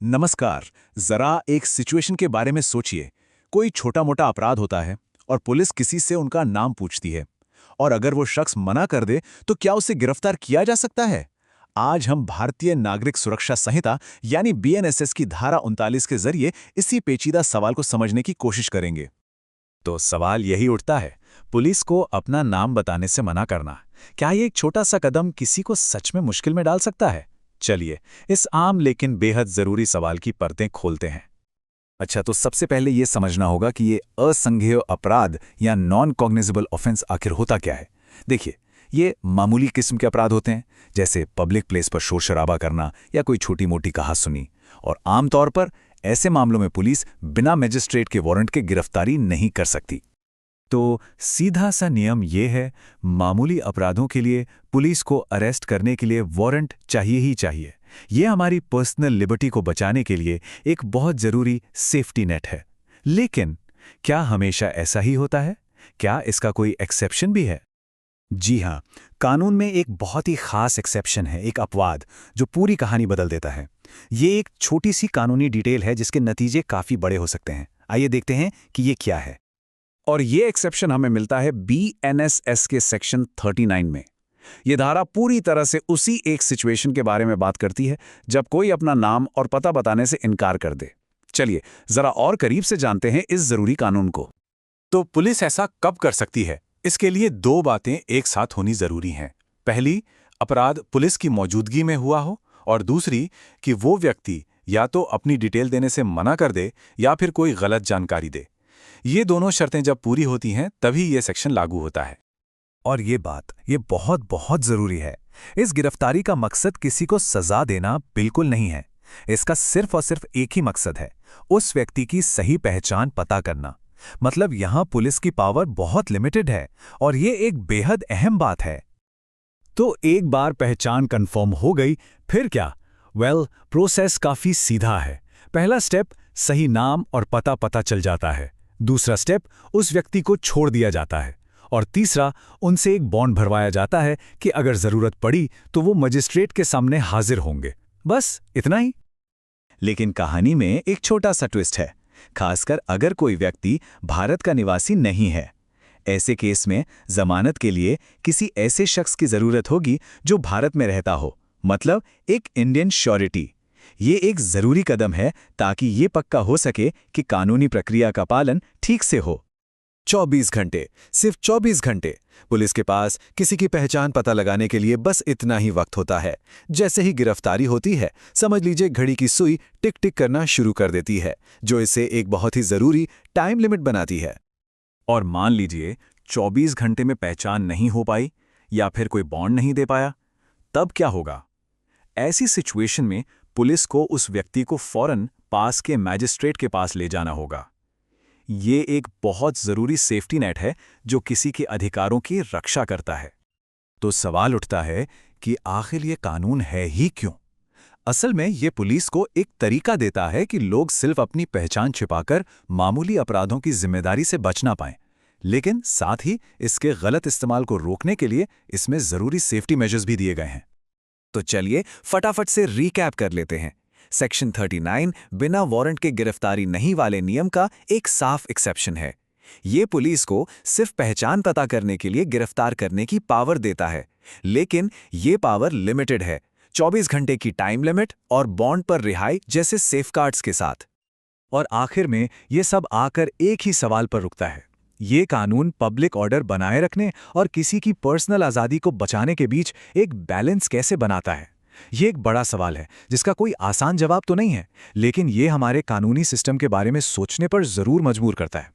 नमस्कार। जरा एक सिचुएशन के बारे में सोचिए। कोई छोटा मोटा अपराध होता है और पुलिस किसी से उनका नाम पूछती है, और अगर वो शख्स मना कर दे तो क्या उसे गिरफ्तार किया जा सकता है? आज हम भारतीय नागरिक सुरक्षा संहिता यानी बीएनएसएस की धारा 39 के जरिए इसी पेचीदा सवाल को समझने की कोशिश करेंगे। तो सवाल यही उठता है, पुलिस को अपना नाम बताने से मना करना, क्या ये एक छोटा सा कदम किसी को सच में मुश्किल में डाल सकता है? चलिए, इस आम लेकिन बेहद जरूरी सवाल की परतें खोलते हैं। अच्छा, तो सबसे पहले ये समझना होगा कि ये असंज्ञेय अपराध या नॉन कॉग्निजेबल ऑफेंस आखिर होता क्या है। देखिए, ये मामूली किस्म के अपराध होते हैं, जैसे पब्लिक प्लेस पर शोर शराबा करना या कोई छोटी मोटी कहासुनी, और आमतौर पर ऐसे मामलों में पुलिस बिना मजिस्ट्रेट के वारंट के गिरफ्तारी नहीं कर सकती। तो सीधा सा नियम ये है, मामूली अपराधों के लिए पुलिस को अरेस्ट करने के लिए वारंट चाहिए ही चाहिए। ये हमारी पर्सनल लिबर्टी को बचाने के लिए एक बहुत ज़रूरी सेफ्टी नेट है। लेकिन क्या हमेशा ऐसा ही होता है? क्या इसका कोई एक्सेप्शन भी है? जी हाँ, कानून में एक बहुत ही खास एक्सेप्शन है, एक अपवाद जो पूरी कहानी बदल देता है। ये एक छोटी सी कानूनी डिटेल है जिसके नतीजे काफ़ी बड़े हो सकते हैं। आइए देखते हैं कि ये क्या है। और ये एक्सेप्शन हमें मिलता है बीएनएसएस के सेक्शन 39 में। ये धारा पूरी तरह से उसी एक सिचुएशन के बारे में बात करती है जब कोई अपना नाम और पता बताने से इनकार कर दे। चलिए जरा और करीब से जानते हैं इस जरूरी कानून को। तो पुलिस ऐसा कब कर सकती है? इसके लिए दो बातें एक साथ होनी जरूरी हैं। पहली, अपराध पुलिस की मौजूदगी में हुआ हो, और दूसरी कि वो व्यक्ति या तो अपनी डिटेल देने से मना कर दे या फिर कोई गलत जानकारी दे। ये दोनों शर्तें जब पूरी होती हैं तभी ये सेक्शन लागू होता है। और ये बहुत बहुत जरूरी है। इस गिरफ्तारी का मकसद किसी को सजा देना बिल्कुल नहीं है। इसका सिर्फ और सिर्फ एक ही मकसद है, उस व्यक्ति की सही पहचान पता करना। मतलब यहां पुलिस की पावर बहुत लिमिटेड है, और ये एक बेहद अहम बात है। तो एक बार पहचान कंफर्म हो गई, फिर क्या? प्रोसेस काफी सीधा है। पहला स्टेप, सही नाम और पता चल जाता है। दूसरा स्टेप, उस व्यक्ति को छोड़ दिया जाता है। और तीसरा, उनसे एक बॉन्ड भरवाया जाता है कि अगर जरूरत पड़ी तो वो मजिस्ट्रेट के सामने हाजिर होंगे। बस इतना ही। लेकिन कहानी में एक छोटा सा ट्विस्ट है, खासकर अगर कोई व्यक्ति भारत का निवासी नहीं है। ऐसे केस में जमानत के लिए किसी ऐसे शख्स की जरूरत होगी जो भारत में रहता हो, मतलब एक इंडियन श्योरिटी। ये एक जरूरी कदम है ताकि ये पक्का हो सके कि कानूनी प्रक्रिया का पालन ठीक से हो। 24 घंटे, सिर्फ 24 घंटे पुलिस के पास किसी की पहचान पता लगाने के लिए बस इतना ही वक्त होता है। जैसे ही गिरफ्तारी होती है, समझ लीजिए घड़ी की सुई टिक टिक करना शुरू कर देती है, जो इसे एक बहुत ही जरूरी टाइम लिमिट बनाती है। और मान लीजिए 24 घंटे में पहचान नहीं हो पाई या फिर कोई बॉन्ड नहीं दे पाया, तब क्या होगा? ऐसी सिचुएशन में पुलिस को उस व्यक्ति को फौरन पास के मैजिस्ट्रेट के पास ले जाना होगा। ये एक बहुत जरूरी सेफ्टी नेट है जो किसी के अधिकारों की रक्षा करता है। तो सवाल उठता है कि आखिर ये कानून है ही क्यों? असल में ये पुलिस को एक तरीका देता है कि लोग सिर्फ अपनी पहचान छिपाकर मामूली अपराधों की जिम्मेदारी से बच ना पाएं, लेकिन साथ ही इसके गलत इस्तेमाल को रोकने के लिए इसमें जरूरी सेफ्टी मेजर्स भी दिए गए हैं। तो चलिए फटाफट से रिकैप कर लेते हैं। सेक्शन 39 बिना वारंट के गिरफ्तारी नहीं वाले नियम का एक साफ एक्सेप्शन है। ये पुलिस को सिर्फ पहचान पता करने के लिए गिरफ्तार करने की पावर देता है, लेकिन ये पावर लिमिटेड है, 24 घंटे की टाइम लिमिट और बॉन्ड पर रिहाई जैसे सेफगार्ड्स के साथ। और आखिर में ये सब आकर एक ही सवाल पर रुकता है, ये कानून पब्लिक ऑर्डर बनाए रखने और किसी की पर्सनल आज़ादी को बचाने के बीच एक बैलेंस कैसे बनाता है? ये एक बड़ा सवाल है जिसका कोई आसान जवाब तो नहीं है, लेकिन ये हमारे कानूनी सिस्टम के बारे में सोचने पर जरूर मजबूर करता है।